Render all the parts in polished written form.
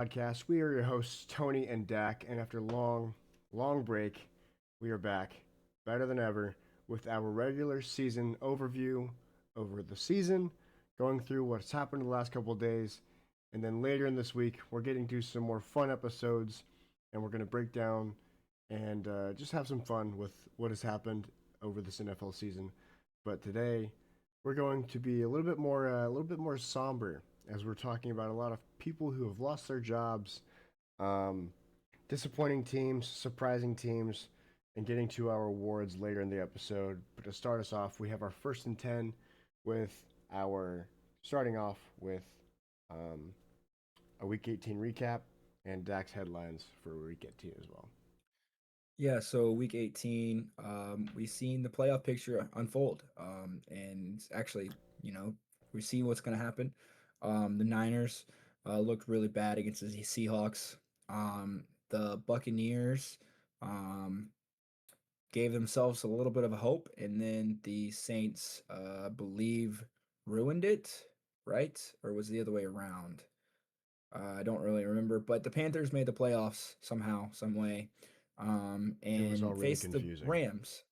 Podcast. We are your hosts, Tony and Dak, and after a long break, we are back, better than ever, with our regular season overview over the season, going through what's happened the last couple of days, and then later in this week, we're getting to some more fun episodes, and we're going to break down and just have some fun with what has happened over this NFL season. But today, we're going to be a little bit more somber as we're talking about a lot of people who have lost their jobs, um, disappointing teams, surprising teams, and getting to our awards later in the episode. But to start us off, we have our first and 10 with our starting off with um, a Week 18 recap and Dax headlines for Week 18 as well. Yeah, so week 18, we've seen the playoff picture unfold. And actually, you know, we're seeing what's going to happen. The Niners looked really bad against the Seahawks. The Buccaneers um, gave themselves a little bit of a hope, and then the Saints, believe, ruined it, right? Or was it the other way around? I don't really remember, but the Panthers made the playoffs somehow, some way, It was all and really faced the confusing. Rams,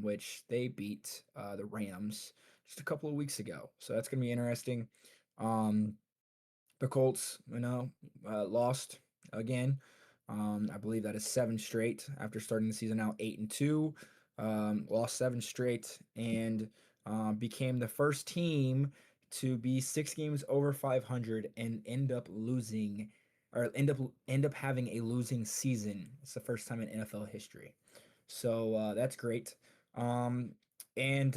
which they beat the Rams just a couple of weeks ago. So that's going to be interesting. Um, the Colts, lost again. I believe that is seven straight after starting the season out 8-2. Lost seven straight and became the first team to be 6 games over 500 and end up having a losing season. It's the first time in NFL history. So that's great. Um, and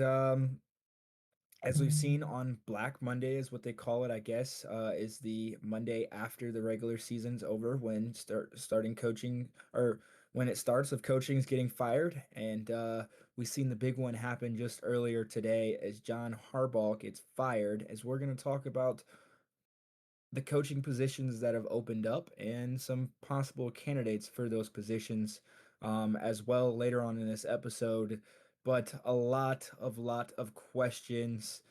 as we've seen on Black Monday, is what they call it, I guess, is the Monday after the regular season's over when starting coaching, or when it starts of coaching is getting fired. And we've seen the big one happen just earlier today as John Harbaugh gets fired, as we're going to talk about the coaching positions that have opened up and some possible candidates for those positions as well later on in this episode. But a lot of questions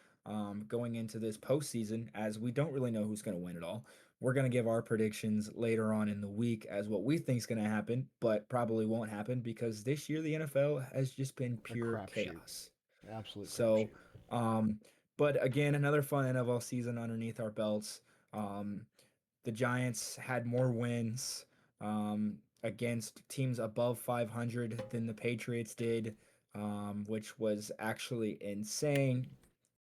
going into this postseason, as we don't really know who's going to win it all. We're going to give our predictions later on in the week as what we think is going to happen, but probably won't happen because this year the NFL has just been A pure crapshoot. chaos. Absolute So, crapshoot. um, but again, another fun NFL season underneath our belts. Um, the Giants had more wins against teams above 500 than the Patriots did, which was actually insane.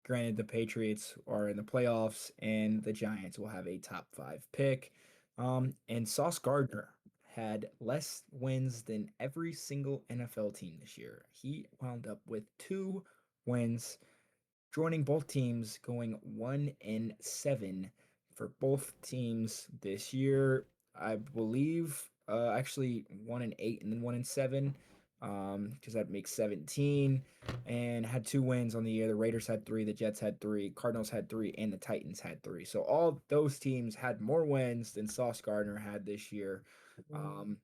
Granted, the Patriots are in the playoffs, and the Giants will have a top five pick. And Sauce Gardner had less wins than every single NFL team this year. He wound up with 2 wins, joining both teams going 1-7 for both teams this year. I believe actually 1-8 and then 1-7, because that makes 17, and had 2 wins on the year. The Raiders had 3, the Jets had 3, Cardinals had 3, and the Titans had 3. So all those teams had more wins than Sauce Gardner had this year. Um,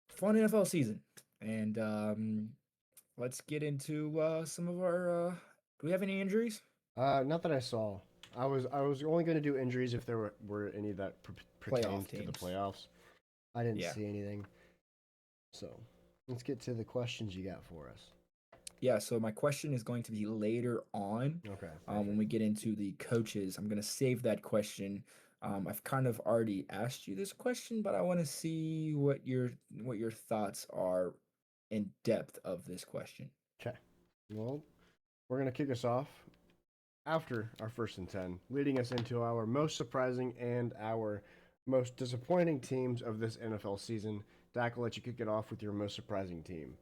Fun NFL season, and let's get into some of our. Do we have any injuries? Not that I saw. I was only going to do injuries if there were any that Playoff pertained to the teams. playoffs. I didn't Yeah. see anything. So let's get to the questions you got for us. Yeah. So my question is going to be later on Okay, when perfect. we get into the coaches. I'm going to save that question. I've kind of already asked you this question, but I want to see what your thoughts are in depth of this question. Okay. Well, we're going to kick us off after our first and 10, leading us into our most surprising and our most disappointing teams of this NFL season. Dak, will let you kick it off with your most surprising team.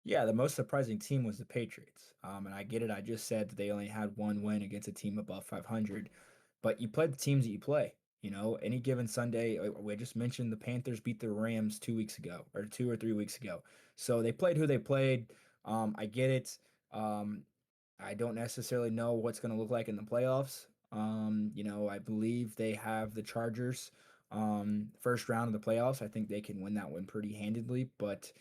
Yeah, the most surprising team was the Patriots. And I get it. I just said that they only had 1 win against a team above 500, but you play the teams that you play. Any given Sunday, we just mentioned the Panthers beat the Rams 2 weeks ago, or 2 or 3 weeks ago. So they played who they played. I get it. Um, I don't necessarily know what's going to look like in the playoffs. I believe they have the Chargers first round of the playoffs. I think they can win that one pretty handedly, but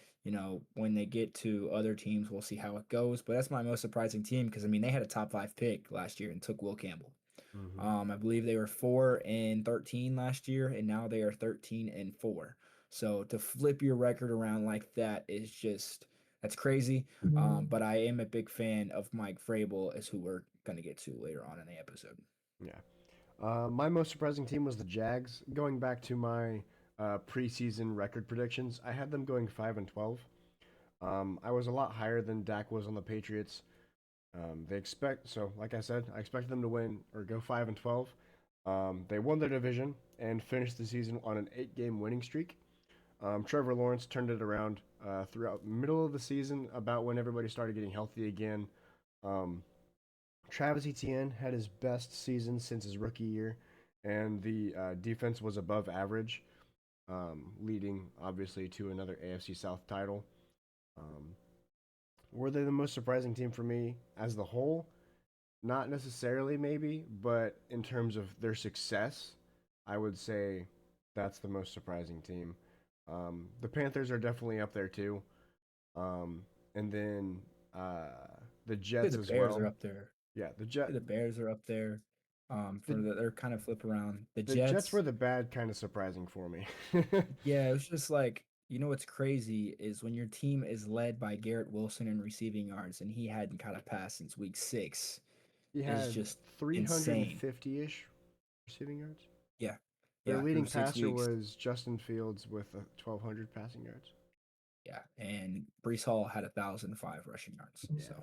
when they get to other teams, we'll see how it goes. But that's my most surprising team because I mean they had a top five pick last year and took Will Campbell. Mm-hmm. I believe they were 4-13 last year, and now they are 13-4. So to flip your record around like that is just that's crazy. But I am a big fan of Mike Vrabel, as who we're gonna get to later on in the episode. Yeah. My most surprising team was the Jags. Going back to my preseason record predictions, I had them going 5-12. I was a lot higher than Dak was on the Patriots. Like I said, I expected them to win or go 5-12. They won their division and finished the season on an 8-game winning streak. Trevor Lawrence turned it around throughout middle of the season, about when everybody started getting healthy again. Um, Travis Etienne had his best season since his rookie year, and the defense was above average, leading obviously to another AFC South title. Um, were they the most surprising team for me as the whole? Not necessarily, maybe, but in terms of their success, I would say that's the most surprising team. The Panthers are definitely up there too, and then the Say Jets the as Bears are well. up there. Yeah, Say the Bears are up there. the They're kind of flip around. The the Jets were Jets, the bad kind of surprising for me. yeah, it was just like, what's crazy is when your team is led by Garrett Wilson in receiving yards and he hadn't caught a pass since week 6 He is had just insane. 350-ish receiving yards. Yeah. Their Yeah, leading through six passer weeks. was Justin Fields with 1,200 passing yards. Yeah. And Brees Hall had 1,005 rushing yards. So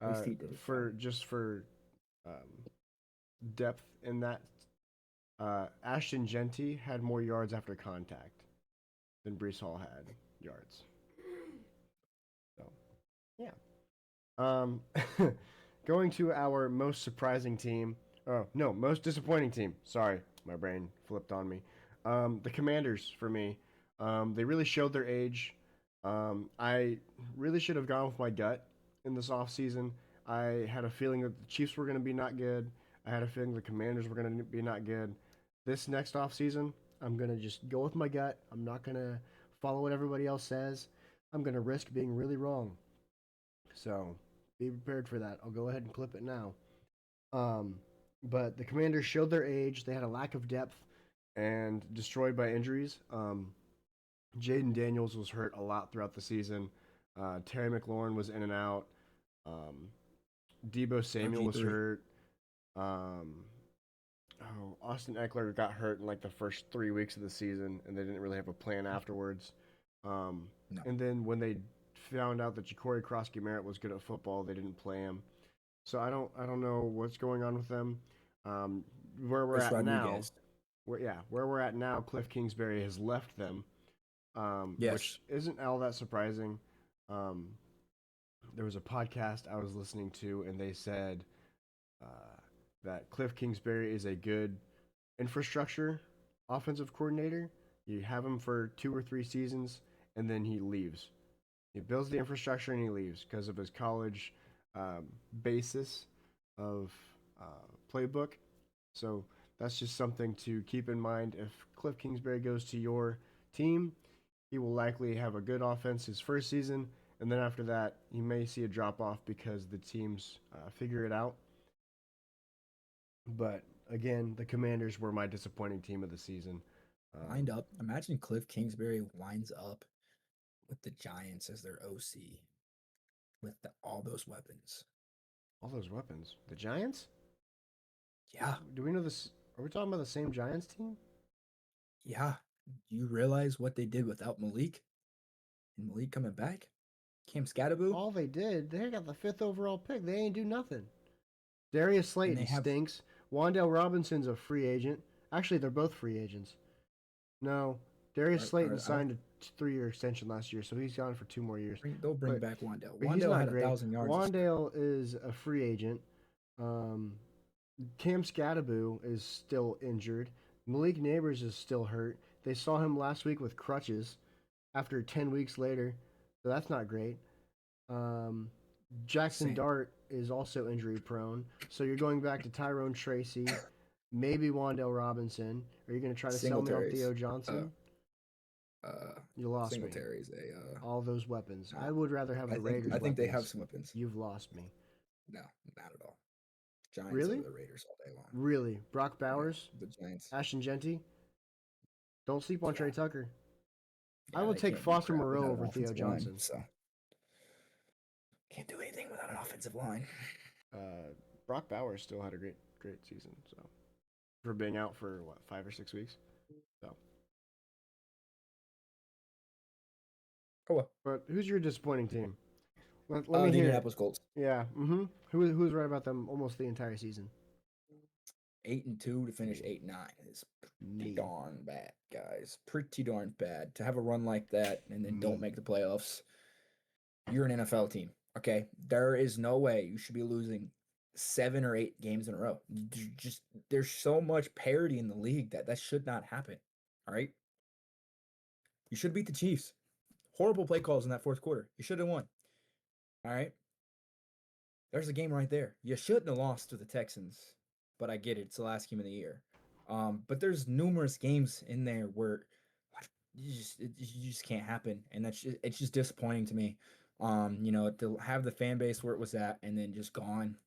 Yeah. at least he did his job. For um, depth in that, Ashton Genty had more yards after contact than Brees Hall had yards. So yeah. Um, going to our most surprising team. Oh no, most disappointing team. Sorry, my brain flipped on me. The Commanders for me. They really showed their age. I really should have gone with my gut in this offseason. I had a feeling that the Chiefs were going to be not good. I had a feeling the Commanders were going to be not good. This next offseason, I'm going to just go with my gut. I'm not going to follow what everybody else says. I'm going to risk being really wrong. So be prepared for that. I'll go ahead and clip it now. Um, but the Commanders showed their age. They had a lack of depth and destroyed by injuries. Jaden Daniels was hurt a lot throughout the season. Terry McLaurin was in and out. Um, Debo Samuel was RG3. hurt. Um, Austin Eckler got hurt in like the first 3 weeks of the season, and they didn't really have a plan afterwards. Um, No. and then when they found out that Ja'Cory Krosky Merritt was good at football, they didn't play him. So I don't know what's going on with them. Um, where we're Chris at now, Rodriguez. where we're at now, Cliff Kingsbury has left them, which Yes. isn't all that surprising. Um, there was a podcast I was listening to, and they said uh, that Cliff Kingsbury is a good infrastructure offensive coordinator. You have him for 2 or 3 seasons, and then he leaves. He builds the infrastructure and he leaves because of his college um, basis of playbook. So that's just something to keep in mind. If Cliff Kingsbury goes to your team, he will likely have a good offense his first season, and then after that, you may see a drop off because the teams figure it out. But again, the Commanders were my disappointing team of the season. Lined up. Imagine Cliff Kingsbury winds up with the Giants as their OC with all those weapons. All those weapons. The Giants? Yeah. Do we know this? Are we talking about the same Giants team? Yeah. You realize what they did without Malik? And Malik coming back? Cam Scattaboo? All they did, they got the 5th overall pick. They ain't do nothing. Darius And they Slayton have stinks. Wandale Robinson's a free agent. Actually, they're both free agents. No, Darius Slayton I don't signed a 3-year extension last year, so he's gone for 2 more years. they'll bring But back Wandale. but he's Wandale not had a great. 1,000 yards this year. Wandale is a free agent. Um, Cam Scattaboo is still injured. Malik Neighbors is still hurt. They saw him last week with crutches after 10 weeks later, so that's not great. Um, Jackson Same. Dart is also injury prone. So you're going back to Tyrone Tracy, maybe Wandale Robinson. Are you going to try to sell me on Theo Singletary's Johnson? uh You lost me. Singletary's a All those weapons. no. I would rather have the Raiders' I think they have weapons. some weapons. You've lost me. No, not at all. Giants Really? over the Raiders all day long. Really? Brock Yeah, Bowers, the Giants. Ashton Genty. Don't sleep on Yeah, Trey Tucker. I yeah, will they take can't do Foster crap Moreau without an over Theo offensive line. Johnson. So can't do anything without an offensive line. Brock Bowers still had a great season. So for being out for what 5 or 6 weeks. So, Oh well. but who's your disappointing team? Let me The hear it. Indianapolis Colts. Yeah. Mm-hmm. Who's right about them almost the entire season? 8-2 to finish 8-9 is pretty Me. darn bad, guys. Pretty darn bad to have a run like that and then Me. don't make the playoffs. You're an NFL team, okay? There is no way you should be losing 7 or 8 games in a row. Just there's so much parity in the league that should not happen. All right, you should beat the Chiefs. Horrible play calls in that fourth quarter. You should have won. All right, there's a game right there. You shouldn't have lost to the Texans, but I get it. It's the last game of the year. But there's numerous games in there where you just can't happen, and it's just disappointing to me. To have the fan base where it was at and then just gone.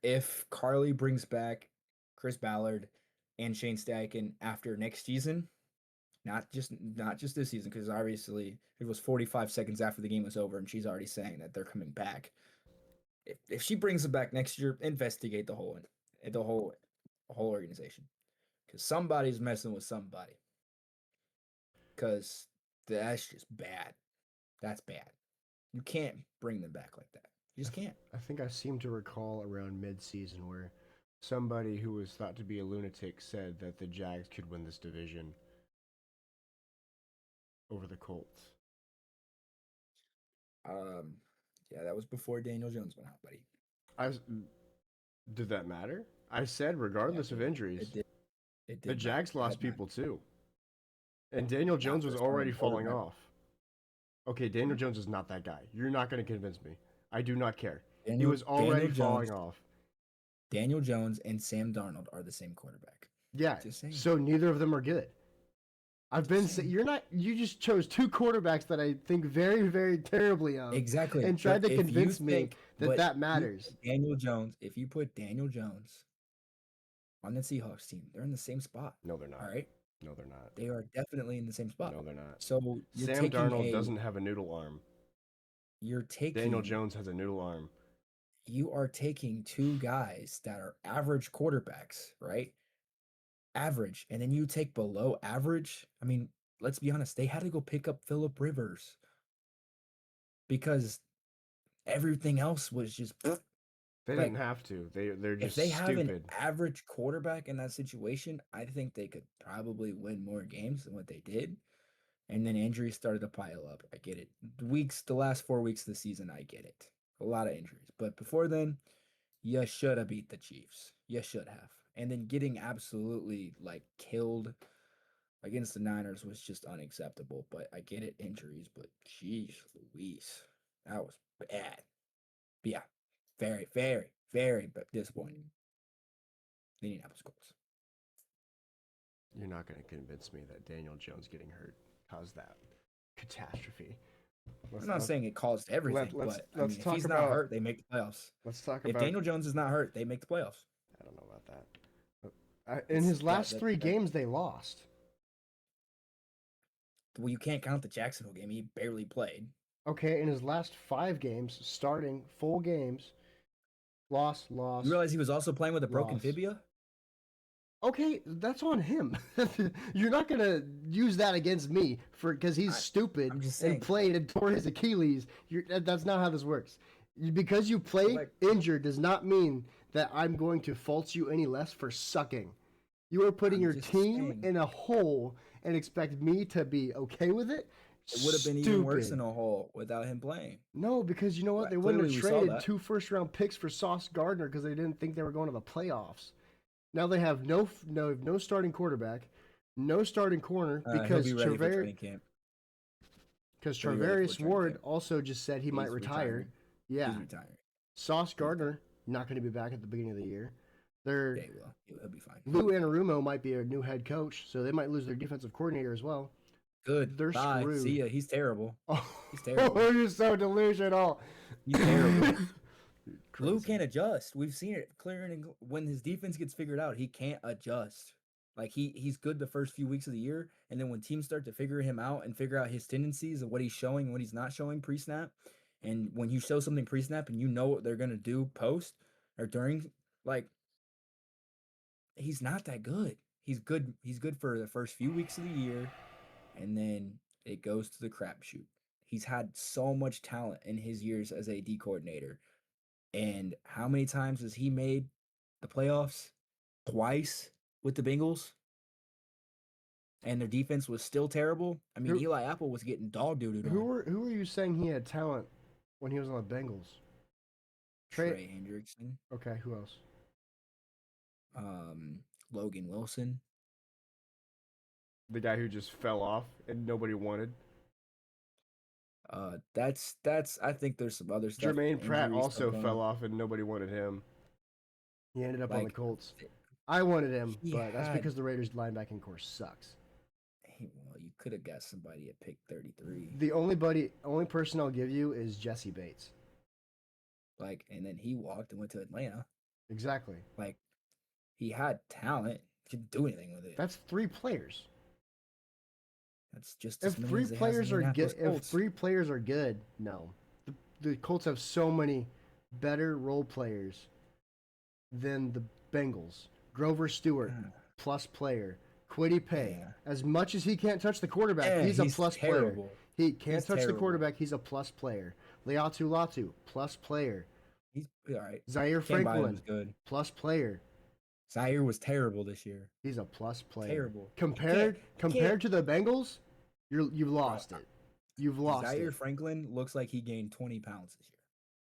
If Carly brings back Chris Ballard and Shane Steichen after next season, not just this season, because obviously it was 45 seconds after the game was over, and she's already saying that they're coming back. If she brings them back next year, investigate the whole organization, because somebody's messing with somebody. Because that's just bad. That's bad. You can't bring them back like that. You just can't. I think I seem to recall around mid-season where somebody who was thought to be a lunatic said that the Jags could win this division over the Colts. Yeah, that was before Daniel Jones went out, buddy. Did that matter? I said regardless of injuries. It did. It did. The Jags lost people too. And Daniel Jones was for already starting falling quarterback. off. Okay, Daniel Jones is not that guy. You're not going to convince me. I do not care. He Daniel- was already Daniel falling Jones- off. Daniel Jones and Sam Darnold are the same quarterback. Yeah. Just saying. So neither of them are good. I've been saying you just chose two quarterbacks that I think very, very terribly of. Exactly. And tried But to if you convince me think- that but that you matters. put Daniel Jones, if you put Daniel Jones on the Seahawks team, they're in the same spot. No, they're not. All right. No, they're not. They are definitely in the same spot. No, they're not. So you're Sam taking Darnold doesn't have a noodle arm. You're taking Daniel Jones has a noodle arm. You are taking two guys that are average quarterbacks, right? Average, and then you take below average. I mean, let's be honest, they had to go pick up Phillip Rivers because everything else was just. They Like, didn't have to. They're If just they have stupid. an average quarterback in that situation, I think they could probably win more games than what they did. And then injuries started to pile up. I get it. The last 4 weeks of the season, I get it. A lot of injuries. But before then, you should have beat the Chiefs. You should have. And then getting absolutely killed against the Niners was just unacceptable. But I get it, injuries. But jeez Louise, that was bad. But yeah, very, very, very disappointing. The Indianapolis Colts. You're not going to convince me that Daniel Jones getting hurt caused that catastrophe. I'm not saying it caused everything, let's but if talk he's about- not hurt, they make the playoffs. Let's talk If about. Daniel Jones is not hurt, they make the playoffs. I don't know about that. In his last three games, they lost. Well, you can't count the Jacksonville game. He barely played. Okay, in his last 5 games, starting full games, lost. You realize he was also playing with a broken Loss. fibia? Okay, that's on him. You're not gonna use that against me because he's stupid I'm just and saying. played and tore his Achilles. That's not how this works. Because you played injured does not mean that I'm going to fault you any less for sucking. You are putting I'm your just team saying. in a hole and expect me to be okay with it. It would have been even worse Stupid. in a hole without him playing. No, because you know what? Right, They wouldn't have clearly we saw traded that. 2 first-round picks for Sauce Gardner because they didn't think they were going to the playoffs. Now they have no starting quarterback, no starting corner because he'll be ready for training camp. because he'll be ready for Travarius training Ward camp. also just said he might He's retire. retiring. Yeah, He's retiring. Sauce Gardner not going to be back at the beginning of the year. They're Yeah, he will. He'll be fine. Lou Anarumo might be a new head coach, so they might lose their defensive coordinator as well. Good. They're Bye. screwed. See ya. He's terrible. Oh, He's terrible. you're so delusional. He's terrible. Lou crazy. can't adjust. We've seen it clear and when his defense gets figured out, he can't adjust. Like he's good the first few weeks of the year, and then when teams start to figure him out and figure out his tendencies and what he's showing and what he's not showing pre-snap, and when you show something pre-snap and you know what they're gonna do post or during, like he's not that good. He's good. He's good for the first few weeks of the year, and then it goes to the crapshoot. He's had so much talent in his years as a D coordinator. And how many times has he made the playoffs? Twice with the Bengals. And their defense was still terrible. I mean, Who Eli Apple was getting dog doo-dooed on. who are you saying he had talent when he was on the Bengals? Trey Hendrickson, Okay, who else? um, Logan Wilson. The guy who just fell off and nobody wanted. That's I think there's some other stuff. Jermaine Pratt Injury stuff also going fell on. off and nobody wanted him. He ended up on the Like Colts. I wanted him, he but that's had because the Raiders linebacking core sucks. well, you could have got somebody at pick 33. The only person I'll give you is Jesse Bates. Like, and then he walked and went to Atlanta. Exactly. Like, he had talent, couldn't do anything with it. That's 3 players. That's just If as many 3 as they has players in are Indianapolis good, if Colts. 3 players are good, no. The Colts have so many better role players than the Bengals. Grover Stewart, plus player. Kwity Paye, Yeah. as much as he can't touch the quarterback, Yeah, he's a plus player. terrible. He can't He's touch the terrible. quarterback, he's a plus player. Leatu Latu, plus player. He's all right. Zaire Cam Bynum Franklin, was good. plus player. Zaire was terrible this year. He's a plus player. Terrible. Compared to the Bengals, you've lost it. You've lost Zaire it. Franklin looks like he gained 20 pounds this year.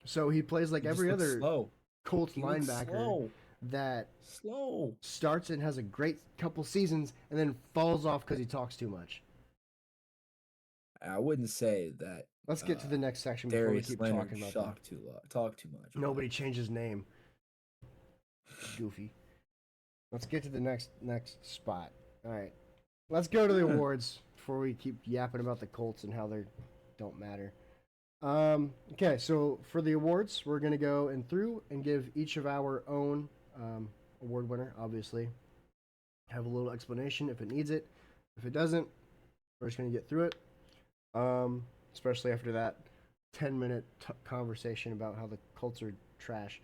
So he plays like He just every looks other slow. Colts He looks linebacker that slow. starts and has a great couple seasons and then falls off because he talks too much. I wouldn't say that. Let's get to the next section before we Darius keep Leonard talking about that. talk too much. Nobody changed his name. Goofy. Let's get to the next spot. All right. Let's go to the awards before we keep yapping about the Colts and how they don't matter. Okay, so for the awards, we're going to go through and give each of our own award winner, obviously. Have a little explanation if it needs it. If it doesn't, we're just going to get through it. Especially after that 10-minute conversation about how the Colts are trash.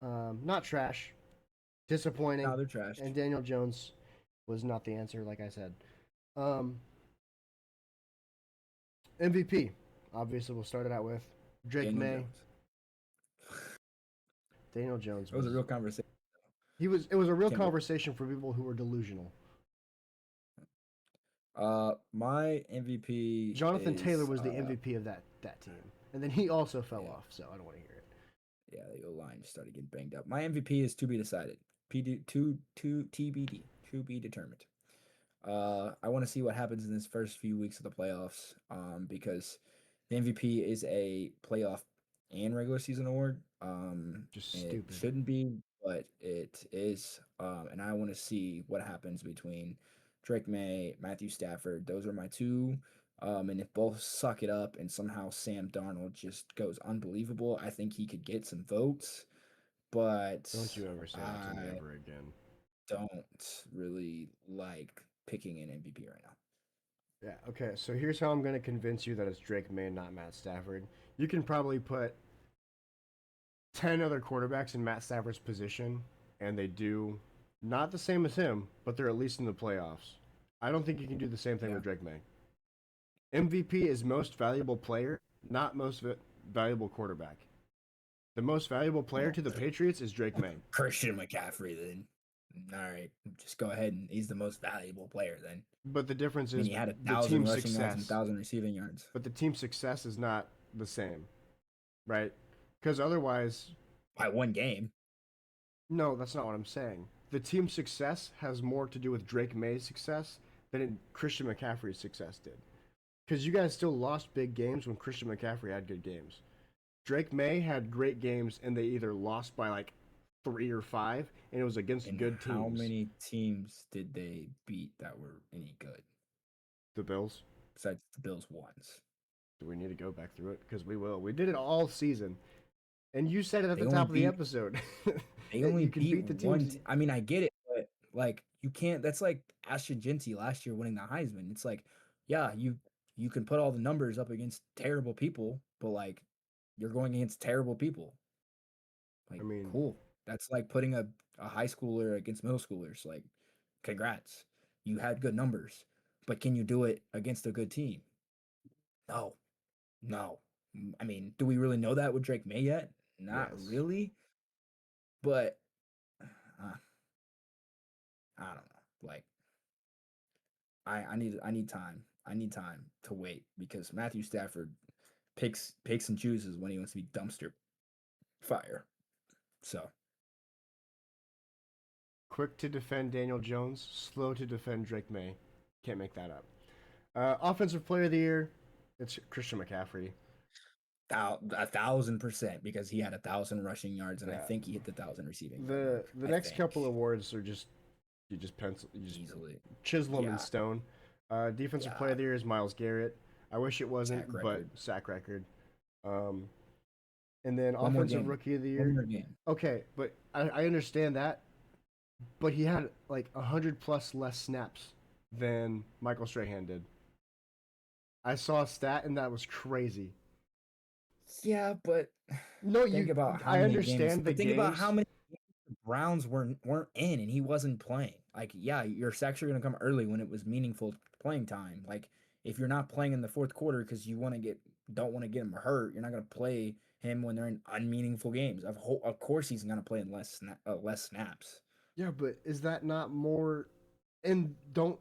Not trash, disappointing. No, they're trash. And Daniel Jones was not the answer, like I said. MVP. Obviously, we'll start it out with Drake Daniel May. Jones. Daniel Jones. It was a real conversation. It was a real Can't believe- conversation for people who were delusional. My MVP. Jonathan Taylor is, was the MVP of that team, and then he also fell off. So I don't want to hear it. Yeah, the O-line started getting banged up. My MVP is to be decided. TBD, to be determined. I want to see what happens in this first few weeks of the playoffs. Because the MVP is a playoff and regular season award. Just it stupid. shouldn't be, but it is. And I want to see what happens between Drake May, Matthew Stafford. Those are my two. And if both suck it up and somehow Sam Darnold just goes unbelievable, I think he could get some votes. But Don't you ever say that to me ever again. Don't really like picking an MVP right now. Yeah, okay, so here's how I'm going to convince you that it's Drake May and not Matt Stafford. You can probably put 10 other quarterbacks in Matt Stafford's position, and they do not the same as him, but they're at least in the playoffs. I don't think you can do the same thing with Drake May. MVP is most valuable player, not most valuable quarterback. The most valuable player to the Patriots is Drake May. Christian McCaffrey, then. All right, just go ahead and he's the most valuable player then. But the difference And is he had the 1,000 team rushing yards and success. 1,000 receiving yards. But the team success is not the same, right? Because otherwise, By one game. no, that's not what I'm saying. The team success has more to do with Drake May's success than Christian McCaffrey's success did. Because you guys still lost big games when Christian McCaffrey had good games. Drake May had great games, and they either lost by like 3 or 5, and it was against And good teams. how many teams did they beat that were any good? The Bills. Besides the Bills once. Do we need to go back through it? Because we will. We did it all season. And you said it at They the only top of the beat episode they that only you can beat beat the one. teams. I mean, I get it, but like you can't. That's like Ashton Ginty last year winning the Heisman. It's like, yeah, you can put all the numbers up against terrible people, but like you're going against terrible people. I Like, mean, cool. That's like putting a high schooler against middle schoolers. Like, congrats. You had good numbers, but can you do it against a good team? No, no. I mean, do we really know that with Drake May yet? Not yes. really, but uh, I don't know. Like, I need time. I need time to wait because Matthew Stafford picks and chooses when he wants to be dumpster fire. So Quick to defend Daniel Jones, slow to defend Drake May. Can't make that up. Offensive player of the year, it's Christian McCaffrey. 1,000% because he had 1,000 rushing yards and I Yeah. think he hit the 1,000 receiving yard The mark. the I next couple think awards are just you just pencil you just easily. chisel them in Yeah, stone. Defensive player yeah. of the year is Miles Garrett. I wish it Sack wasn't, but record. sack record. Um, and then One more offensive game. rookie of the One year. more game. Okay, but I understand that, but he had like 100 plus less snaps than Michael Strahan did. I saw a stat and that was crazy. Yeah, but No, think you. about how I many games. understand the But think about how games. many the Browns weren't in and he wasn't playing. Like, yeah, your sacks are gonna come early when it was meaningful playing time. Like, if you're not playing in the fourth quarter because you don't want to get him hurt, you're not gonna play him when they're in unmeaningful games. Of course, he's gonna play in less snaps. Yeah, but is that not more? And don't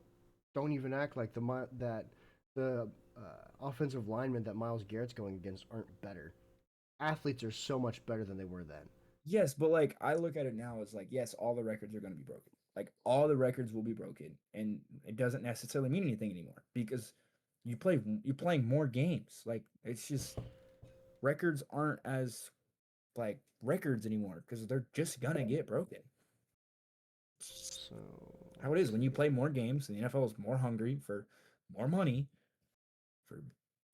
even act like that the offensive linemen that Miles Garrett's going against aren't better. Athletes are so much better than they were then. Yes, but like I look at it now as like, yes, all the records are going to be broken. Like all the records will be broken, and it doesn't necessarily mean anything anymore because you're playing more games. Like it's just records aren't as like records anymore because they're just gonna get broken. It's So how it is when you play more games, and the NFL is more hungry for more money for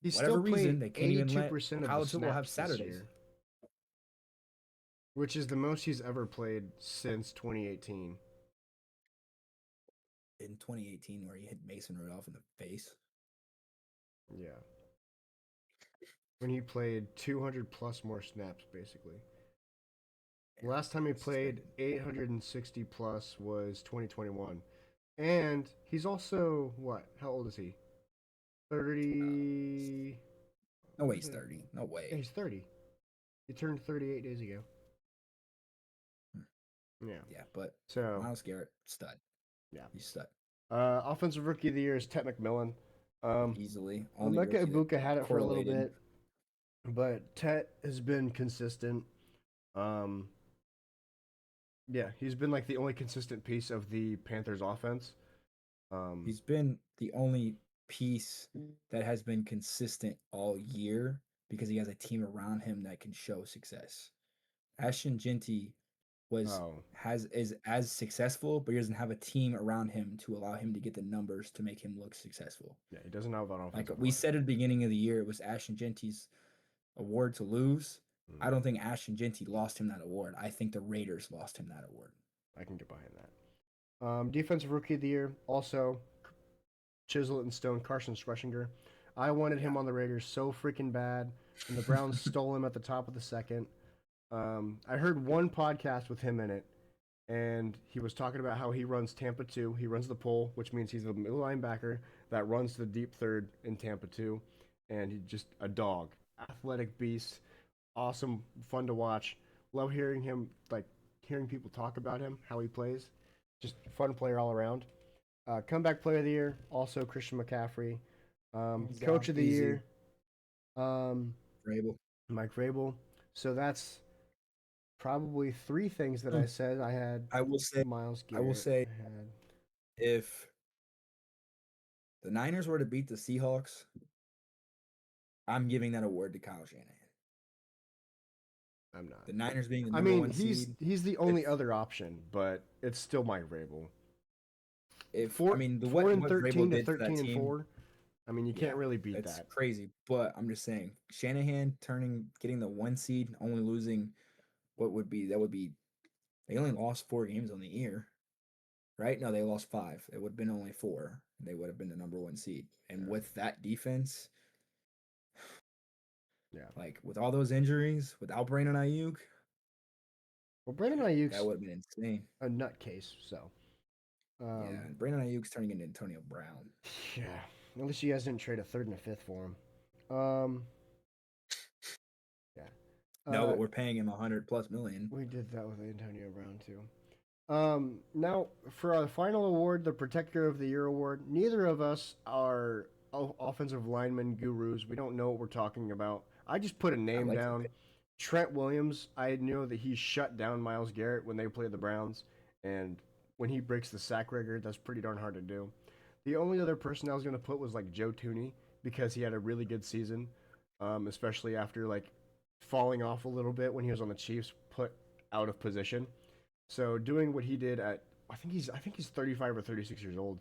he still whatever reason. played They can't even let 82% of the college football have snaps this Saturdays. year, which is the most he's ever played since 2018. In 2018, where he hit Mason Rudolph in the face. Yeah, when he played 200 plus more snaps, basically. Last time he It's just played been 860 plus was 2021. And he's also what? How old is he? uh, 30. no What way is he's it? 30. No Yeah, way. he's 30. He turned 38 days ago. Hmm. Yeah. Yeah, but So, Miles Garrett, stud. yeah. He's stud. Offensive rookie of the year is Ted McMillan. Easily. Only Emeka rookie that Ibuka had it for a little correlated. bit, but Tet has been consistent. Um, yeah, he's been like the only consistent piece of the Panthers offense. Um, He's been the only piece that has been consistent all year because he has a team around him that can show success. Ashton Ginty was oh, has is as successful, but he doesn't have a team around him to allow him to get the numbers to make him look successful. yeah, he doesn't have an Like offensive we line. said at the beginning of the year, it was Ashton Ginty's award to lose. I Mm, don't think Ashton Ginty lost him that award. I think the Raiders lost him that award. I can get behind that. Defensive rookie of the year, also Chisel and Stone, Carson Schweschinger. I wanted Yeah. him on the Raiders so freaking bad, and the Browns stole him at the top of the second. I heard one podcast with him in it, and he was talking about how he runs Tampa 2. He runs the pull, which means he's a middle linebacker that runs the deep third in Tampa 2, and he's just a dog, athletic beast, awesome, fun to watch. Love hearing him, like hearing people talk about him, how he plays. Just fun player all around. Comeback player of the year, also Christian McCaffrey. Coach of the Easy. year, um, Vrabel. Mike Vrabel. So that's probably three things that I Hmm. said. I had I will say Miles I will Garrett. say I had if the Niners were to beat the Seahawks, I'm giving that award to Kyle Shanahan. I'm not. The Niners being the I number mean, one seed. he's the If only other option, but it's still Mike Vrabel. if I Four mean the four and what Vrabel 13 to did for that 13 and team, 4. I mean, you Yeah, can't really beat it's that. crazy. But I'm just saying, Shanahan getting the 1 seed, only losing what would be that would be they only lost 4 games on the year, right? No, they lost 5. It would have been only 4. They would have been the number 1 seed. And Yeah. with that defense, Yeah. like with all those injuries, without Brandon Ayuk, Well, Brandon that Ayuk's would have been insane. a nutcase, so Yeah, um, and Brandon Ayuk's turning into Antonio Brown. yeah. At least you guys didn't trade a third and a fifth for him. Yeah. No, Uh, but we're paying him 100+ million. we did that with Antonio Brown too. Now for our final award, the Protector of the Year award. Neither of us are offensive lineman gurus. We don't know what we're talking about. I just put a I name like to down. Trent Williams. I knew that he shut down Myles Garrett when they played the Browns, and when he breaks the sack record, that's pretty darn hard to do. The only other person I was gonna put was like Joe Tooney because he had a really good season, especially after like falling off a little bit when he was on the Chiefs, put out of position. So doing what he did at I think he's 35 or 36 years old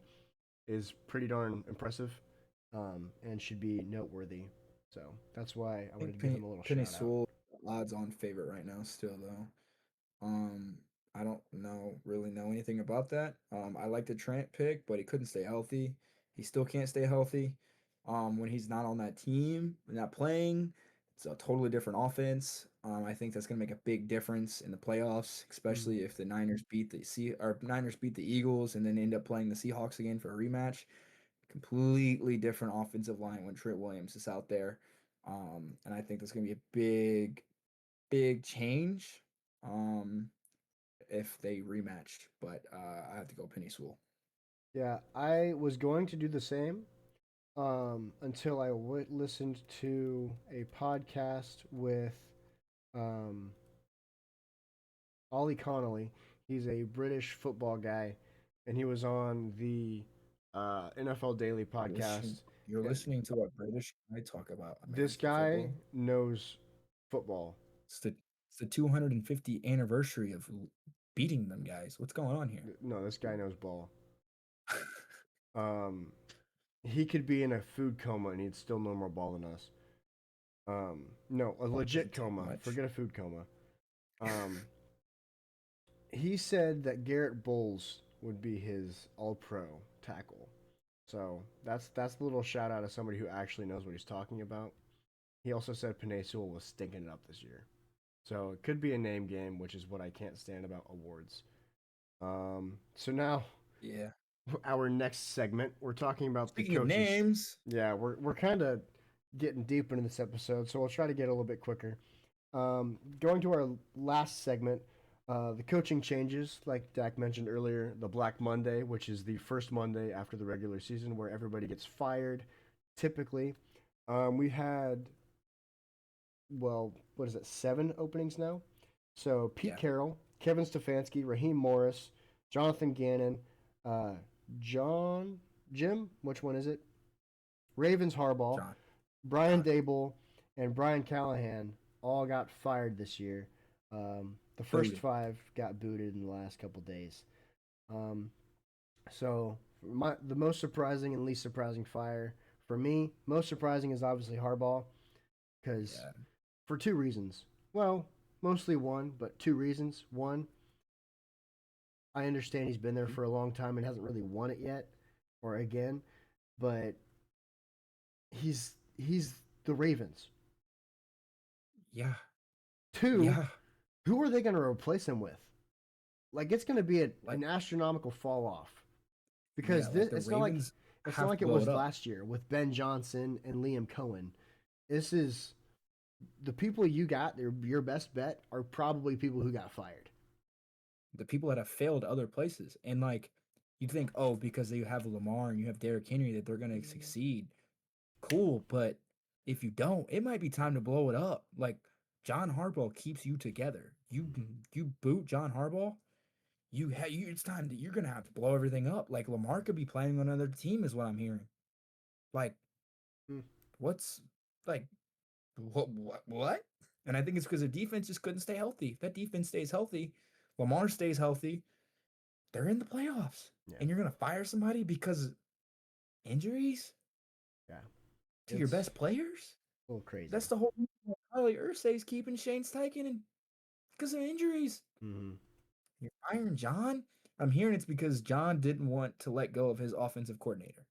is pretty darn impressive, and should be noteworthy. So that's why I I wanted think to give him a little Penny shout out. Sewell odds-on favorite right now still though. Um, I don't really know anything about that. I like the Trent pick, but he couldn't stay healthy. He still can't stay healthy. When he's not on that team, not playing, it's a totally different offense. I think that's gonna make a big difference in the playoffs, Mm. especially if the Niners beat the Eagles and then end up playing the Seahawks again for a rematch. Completely different offensive line when Trent Williams is out there. And I think that's gonna be a big change. Um, if they rematch, but I have to go Penny Sewell. Yeah, I was going to do the same until I listened to a podcast with um, Ollie Connolly. He's a British football guy, and he was on the NFL Daily Listen, podcast. you're And listening to what British I talk about this American guy football. knows football. It's the 250th anniversary of beating them guys. What's going on here? No, this guy knows ball. Um, he could be in a food coma and he'd still know more ball than us. No, a Ball legit doesn't take coma. much. Forget a food coma. Um, he said that Garrett Bowles would be his All-Pro tackle. So that's a little shout out to somebody who actually knows what he's talking about. He also said Penei Sewell was stinking it up this year. So it could be a name game, which is what I can't stand about awards. So now Yeah. our next segment, we're talking about the Speaking of coaching. names, Yeah, we're kind of getting deep into this episode, so we'll try to get a little bit quicker. Going to our last segment, the coaching changes, like Dak mentioned earlier, the Black Monday, which is the first Monday after the regular season where everybody gets fired. Typically, we had, well, what is it, 7 openings now? So Pete yeah, Carroll, Kevin Stefanski, Raheem Morris, Jonathan Gannon, uh, John Jim, which one is it? Ravens Harbaugh, John. Brian John. Dable, and Brian Callahan all got fired this year. The first Booted. 5 got booted in the last couple days. Um, so the most surprising and least surprising fire for me, most surprising is obviously Harbaugh because Yeah. for 2 reasons. Well, mostly one, but 2 reasons. One, I understand he's been there for a long time and hasn't really won it yet or again, but he's the Ravens. Yeah. 2, Yeah. who are they going to replace him with? Like it's going to be Like an astronomical fall off yeah, because like this the Ravens it's not have like to it blow it was up. last year with Ben Johnson and Liam Cohen. This is the people you got. Your best bet are probably people who got fired. The people that have failed other places. And like you think, oh, because you have Lamar and you have Derrick Henry that they're gonna succeed. Cool, but if you don't, it might be time to blow it up. Like John Harbaugh keeps you together. You boot John Harbaugh, it's time that you're gonna have to blow everything up. Like Lamar could be playing on another team, is what I'm hearing. Like, Hmm. what's like what? And I think it's because the defense just couldn't stay healthy. If that defense stays healthy, Lamar stays healthy, they're in the playoffs. Yeah, And you're gonna fire somebody because injuries? Yeah, To your it's best players? a little crazy. That's the whole reason why Carly Ursay's keeping Shane Steichen and because of injuries. Hmm. You're firing John? I'm hearing it's because John didn't want to let go of his offensive coordinator.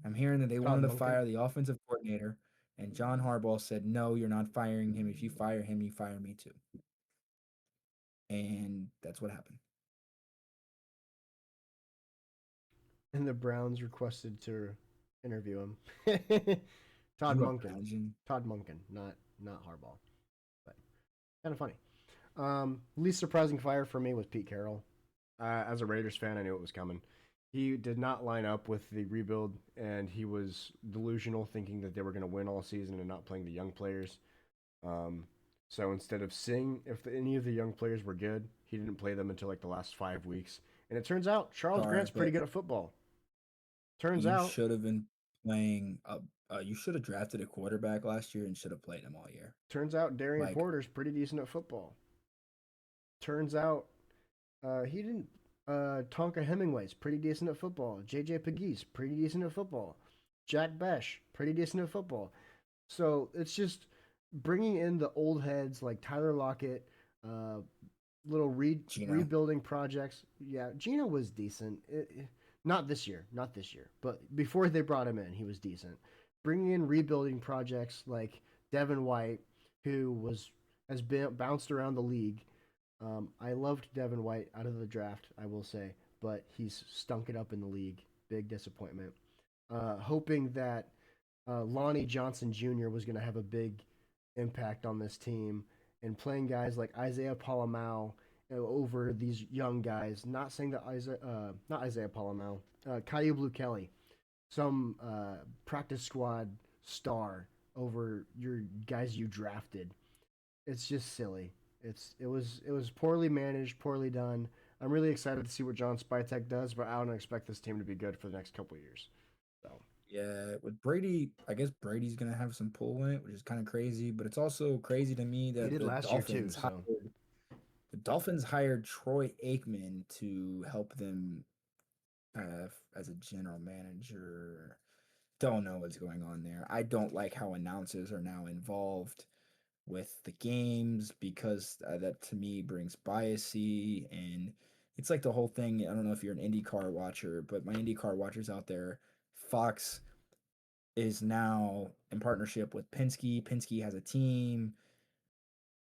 I'm hearing that they Todd wanted to Monken. fire the offensive coordinator, and John Harbaugh said, "No, you're not firing him. If you fire him, you fire me too." And that's what happened. And the Browns requested to interview him. Can Todd you Monken. imagine? Todd Monken, not Harbaugh, but kind of funny. Least surprising fire for me was Pete Carroll. As a Raiders fan, I knew it was coming. He did not line up with the rebuild, and he was delusional, thinking that they were going to win all season and not playing the young players. Um, so instead of seeing if any of the young players were good, he didn't play them until like the last 5 weeks. And it turns out Charles Sorry, Grant's pretty but good at football. Turns you out, should have been playing. You should have drafted a quarterback last year and should have played him all year. Darian Like, Porter's pretty decent at football. Turns out he didn't. Tonka Hemingway's pretty decent at football. JJ Pegues, pretty decent at football. Jack Besh, pretty decent at football. So it's just bringing in the old heads like Tyler Lockett, uh, little Gino. rebuilding projects. Yeah, Gino was decent. Not this year, not this year, but before they brought him in, he was decent. Bringing in rebuilding projects like Devin White, who has been bounced around the league. I loved Devin White out of the draft, I will say, but he's stunk it up in the league. Big disappointment. Hoping that Lonnie Johnson Jr. was going to have a big impact on this team and playing guys like Isaiah Palamau over these young guys. Not saying that not Isaiah Palamau, Caillou Blue Kelly, some practice squad star over your guys you drafted. It's just silly. It was poorly managed, poorly done. I'm really excited to see what John Spytek does, but I don't expect this team to be good for the next couple of years. So Yeah, with Brady, I guess Brady's gonna have some pull in it, which is kind of crazy. But it's also crazy to me he that did last year too. So The Dolphins hired Troy Aikman to help them as a general manager. Don't know what's going on there. I don't like how announcers are now involved with the games because that to me brings biasy and it's like the whole thing. I don't know if you're an IndyCar watcher, but my IndyCar watchers out there, Fox is now in partnership with Penske. Penske has a team.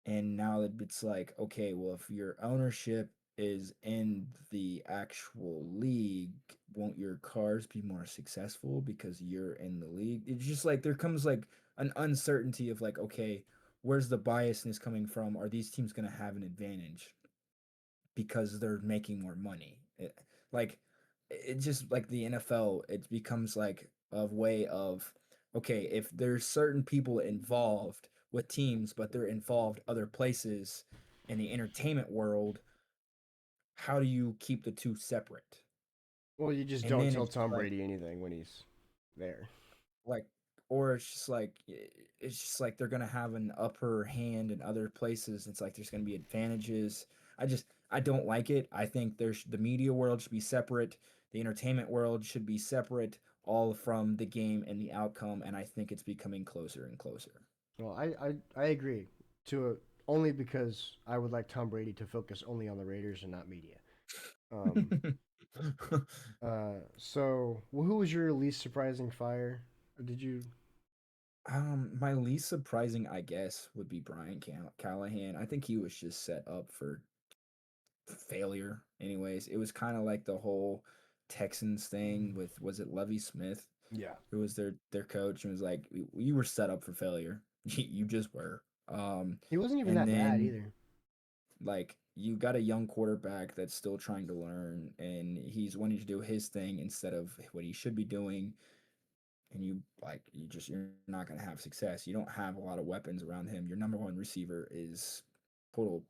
And now that it's like, okay, well, if your ownership is in the actual league, won't your cars be more successful because you're in the league? It's just like there comes like an uncertainty of like, okay, where's the biasness coming from? Are these teams going to have an advantage because they're making more money? Like, it just like the NFL, it becomes like a way of, okay, if there's certain people involved with teams, but they're involved other places in the entertainment world, how do you keep the two separate? well, you just And don't then tell it's just Tom like Brady anything when he's there. like or it's just like they're gonna have an upper hand in other places. It's like there's gonna be advantages. I don't like it. I think the media world should be separate. The entertainment world should be separate, all from the game and the outcome. And I think it's becoming closer and closer. Well, I agree to only because I would like Tom Brady to focus only on the Raiders and not media. Um, so who was your least surprising fire? Or did you? My least surprising, I guess, would be Brian Callahan. I think he was just set up for failure. Anyways, it was kind of like the whole Texans thing with was it Lovey Smith Yeah, who was their coach and was like you were set up for failure. You just were. he wasn't even And that bad then either. like you got a young quarterback that's still trying to learn and he's wanting to do his thing instead of what he should be doing and you're not going to have success. You don't have a lot of weapons around him. Your number one receiver is total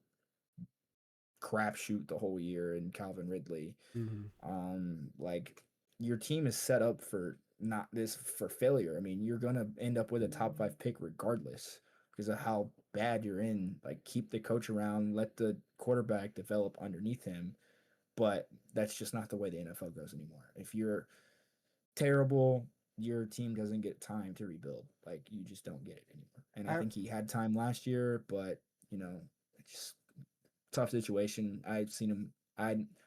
crapshoot the whole year in Calvin Ridley. Hmm. Like your team is set up for not this for failure. I mean, you're gonna end up with a top five pick regardless because of how bad you're in. Like keep the coach around, let the quarterback develop underneath him. But that's just not the way the NFL goes anymore. If you're terrible, your team doesn't get time to rebuild. Like you just don't get it anymore. And I I think he had time last year, but you know, it's just tough situation. I've seen him.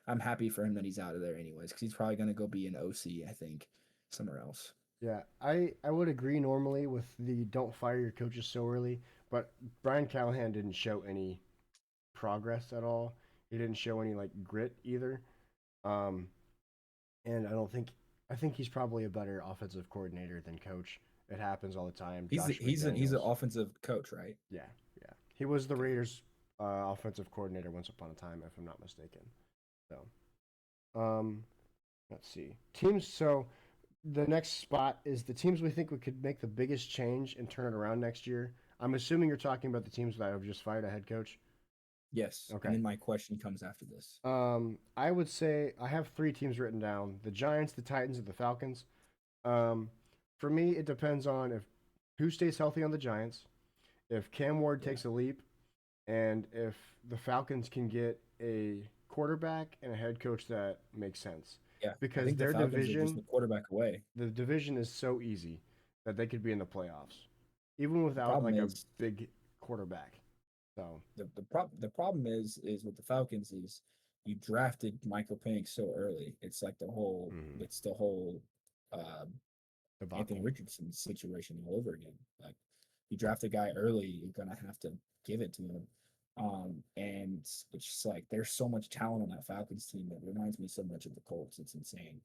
I'm happy for him that he's out of there anyways, because he's probably gonna go be an OC. I think somewhere else. Yeah, I would agree normally with the don't fire your coaches so early, but Brian Callahan didn't show any progress at all. He didn't show any like grit either. Um, and I think he's probably a better offensive coordinator than coach. It happens all the time. Josh He's an McDaniels. offensive coach, right? Yeah, yeah. He was the Okay. Raiders' offensive coordinator once upon a time, if I'm not mistaken. So, um, let's see teams. So the next spot is the teams we think we could make the biggest change and turn it around next year. I'm assuming you're talking about the teams that have just fired a head coach. Yes. And Okay. then my question comes after this. I would say I have three teams written down: the Giants, the Titans, and the Falcons. Um, for me, it depends on if who stays healthy on the Giants, if Cam Ward Yeah. takes a leap, and if the Falcons can get a quarterback and a head coach that makes sense. Yeah. I Because think the their Falcons are just division, the quarterback away. the division is so easy that they could be in the playoffs, even The without problem like a is big quarterback. So, the problem is with the Falcons is you drafted Michael Penix so early. It's like mm, it's the whole uh, Anthony debacle. Richardson situation all over again. Like you draft a guy early, you're gonna have to give it to him. And it's just like there's so much talent on that Falcons team that reminds me so much of the Colts. It's insane.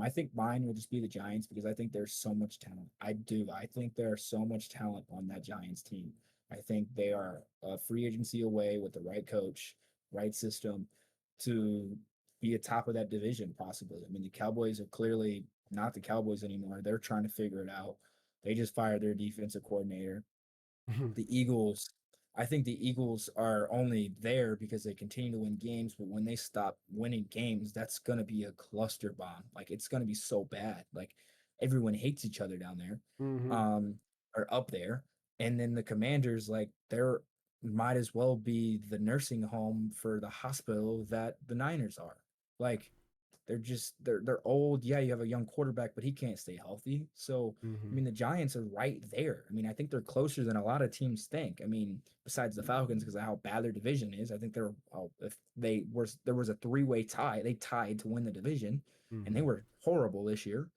I think mine will just be the Giants because I think there's so much talent. I do. I think there's so much talent on that Giants team. I think they are a free agency away with the right coach, right system to be atop of that division, possibly. I mean, the Cowboys are clearly not the Cowboys anymore. They're trying to figure it out. They just fired their defensive coordinator. The Eagles, I think the Eagles are only there because they continue to win games, but when they stop winning games, that's going to be a cluster bomb. Like it's going to be so bad. Like everyone hates each other down there, Mm-hmm. um, or up there. And then the Commanders, like they're might as well be the nursing home for the hospital that the Niners are. Like they're old. Yeah, you have a young quarterback, but he can't stay healthy. So I Mm-hmm. mean, the Giants are right there. I mean, I think they're closer than a lot of teams think. I mean, besides the Falcons, because of how bad their division is, I think they're if they were there was a three-way tie, they tied to win the division, and Mm-hmm. they were horrible this year.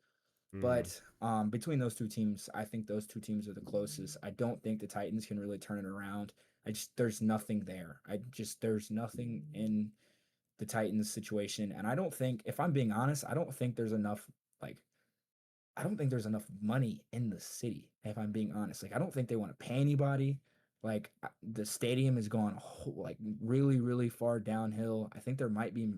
Mm-hmm. But between those two teams, I think those two teams are the closest. I don't think the Titans can really turn it around. I just there's nothing there. There's nothing in the Titans situation. And I don't think, if I'm being honest, I don't think there's enough like I don't think there's enough money in the city, if I'm being honest. Like I don't think they want to pay anybody. Like the stadium is going like really, really far downhill. I think there might be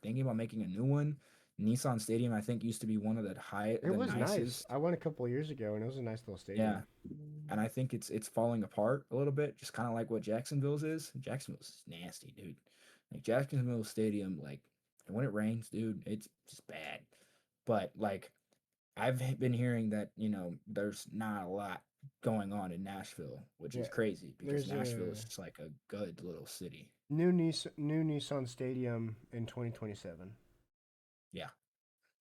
thinking about making a new one. Nissan Stadium, I think, used to be one of It the was nice. nicest. I went a couple of years ago, and it was a nice little Yeah, stadium. and I think it's falling apart a little bit, just kind of like what Jacksonville's is. Jacksonville's is nasty, dude. Like Jacksonville Stadium, like when it rains, dude, it's just bad. But like I've been hearing that there's not a lot going on in Nashville, which is Yeah, crazy because there's Nashville a is just like a good little city. new Nissan Stadium in 2027. Yeah,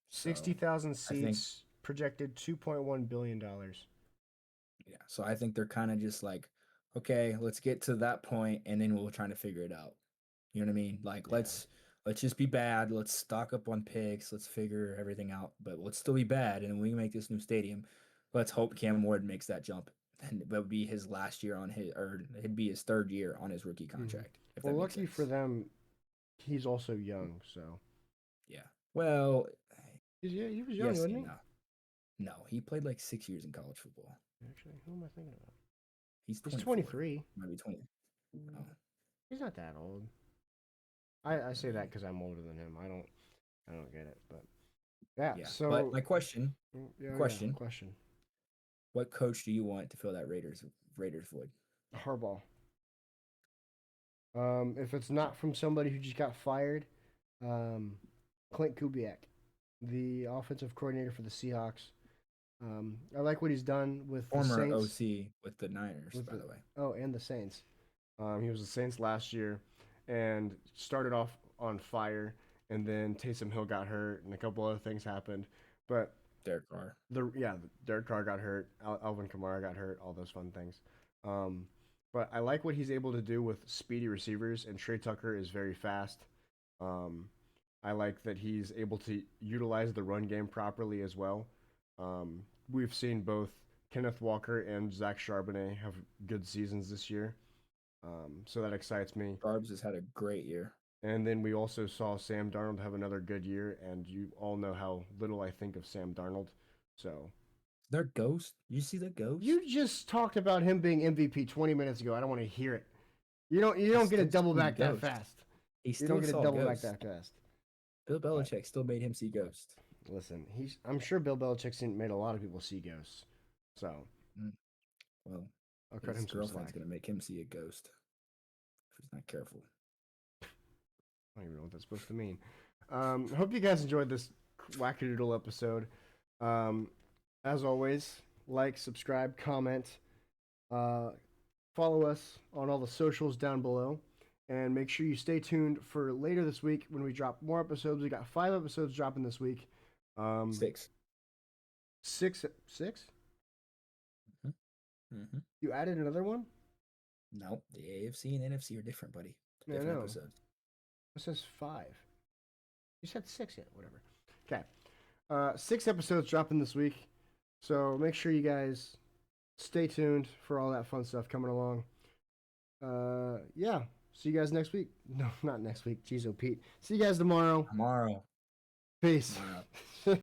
so 60,000 I think seats, projected $2.1 billion. so I think they're kind of just like, okay, let's get to that point, and then we'll try to figure it out. You know what I mean? Like Yeah. let's just be bad. Let's stock up on picks. Let's figure everything out. But let's still be bad, and we can make this new stadium. Let's hope Cam Ward makes that jump, and that would be his last year on his, or it'd be his third year on his rookie Hmm. contract, if Well, that makes lucky for sense. them, he's also young, so Yeah. Well, he was young, yes wasn't and he? no. No, he played like 6 years in college football. Actually, who am I thinking about? He's He's 24, 23. maybe 20. Oh, He's not that old. I I say that mean, because I'm older than him. I don't get it, but yeah. yeah. But So my question, yeah. question: Question. what coach do you want to fill that Raiders void? Harbaugh. If it's not from somebody who just got fired, um, Clint Kubiak, the offensive coordinator for the Seahawks. I like what he's done with the Former Saints. OC with the Niners, With by the the way. and the Saints. He was the Saints last year, and started off on fire, and then Taysom Hill got hurt, and a couple other things happened. But Derek Carr. Derek Carr got hurt, Alvin Kamara got hurt, all those fun things. Um, but I like what he's able to do with speedy receivers, and Trey Tucker is very fast. Um, I like that he's able to utilize the run game properly as well. We've seen both Kenneth Walker and Zach Charbonnet have good seasons this year, so that excites me. Garbs has had a great year. And then we also saw Sam Darnold have another good year, and you all know how little I think of Sam Darnold. So Their ghost. You see the ghost? you just talked about him being MVP 20 minutes ago. I don't want to hear it. You don't get a still double seen back that Ghost. fast. He You still don't get a saw double back Ghost. that fast. Bill Belichick still made him see Ghost. Listen, I'm sure Bill Belichick's made a lot of people see ghosts. So Well, I'll cut his him some girlfriend's slack. gonna make him see a ghost if he's not careful. I don't even know what that's supposed to mean. Hope you guys enjoyed this wackadoodle episode. As always, like, subscribe, comment, follow us on all the socials down below, and make sure you stay tuned for later this week when we drop more episodes. We got 5 episodes dropping this week. 6. Six. Mm-hmm. You added another one? No, the AFC and NFC are different, buddy. Yeah, I Different know. episodes. It says 5. You said 6 yet, whatever. Okay. 6 episodes dropping this week. So make sure you guys stay tuned for all that fun stuff coming along. Yeah. See you guys next week. No, not next week. Jeez, oh Pete. See you guys tomorrow. Tomorrow. Peace. Tomorrow.